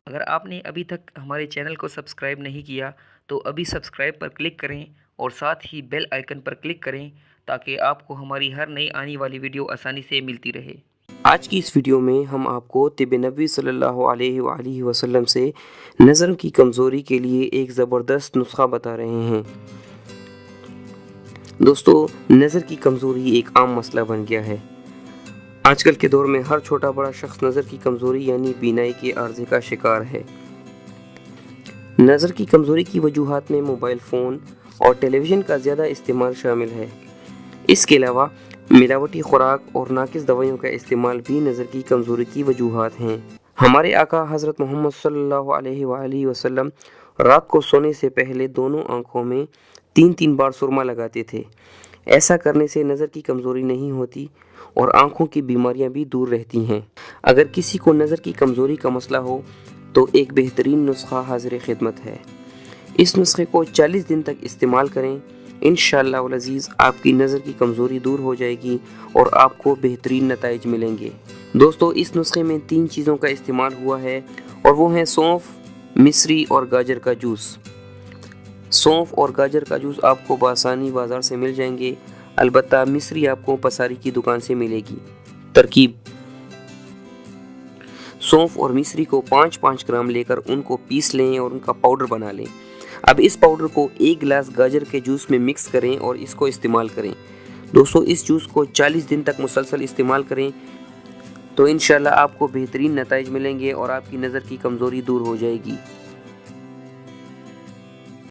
اگر آپ نے ابھی تک ہمارے چینل کو سبسکرائب نہیں کیا تو ابھی سبسکرائب پر کلک کریں اور ساتھ ہی بیل آئیکن پر کلک کریں تاکہ آپ کو ہماری ہر نئی آنے والی ویڈیو آسانی سے ملتی رہے۔ آج کی اس ویڈیو میں ہم آپ کو طب نبوی صلی اللہ علیہ وآلہ وسلم سے نظر کی کمزوری کے لیے ایک زبردست نسخہ بتا رہے ہیں۔ دوستو، نظر کی کمزوری ایک عام مسئلہ بن گیا ہے۔ آج کل کے دور میں ہر چھوٹا بڑا شخص نظر کی کمزوری یعنی بینائی کے عارضے کا شکار ہے۔ نظر کی کمزوری کی وجوہات میں موبائل فون اور ٹیلی ویژن کا زیادہ استعمال شامل ہے۔ اس کے علاوہ ملاوٹی خوراک اور ناقص دوائیوں کا استعمال بھی نظر کی کمزوری کی وجوہات ہیں۔ ہمارے آقا حضرت محمد صلی اللہ علیہ وآلہ وسلم رات کو سونے سے پہلے دونوں آنکھوں میں 3 بار سرما لگاتے تھے۔ ایسا کرنے سے نظر کی کمزوری نہیں ہوتی اور آنکھوں کی بیماریاں بھی دور رہتی ہیں۔ اگر کسی کو نظر کی کمزوری کا مسئلہ ہو تو ایک بہترین نسخہ حاضر خدمت ہے۔ اس نسخے کو 40 دن تک استعمال کریں، انشاءاللہ العزیز آپ کی نظر کی کمزوری دور ہو جائے گی اور آپ کو بہترین نتائج ملیں گے۔ دوستو، اس نسخے میں 3 چیزوں کا استعمال ہوا ہے اور وہ ہیں سونف، مصری اور گاجر کا جوس۔ سونف اور گاجر کا جوس آپ کو بآسانی بازار سے مل جائیں گے، البتہ مصری آپ کو پساری کی دکان سے ملے گی۔ ترکیب: سونف اور مصری کو 5 گرام لے کر ان کو پیس لیں اور ان کا پاؤڈر بنا لیں۔ اب اس پاؤڈر کو 1 گلاس گاجر کے جوس میں مکس کریں اور اس کو استعمال کریں۔ دوستو، اس جوس کو 40 دن تک مسلسل استعمال کریں تو انشاءاللہ آپ کو بہترین نتائج ملیں گے اور آپ کی نظر کی کمزوری دور ہو جائے گی۔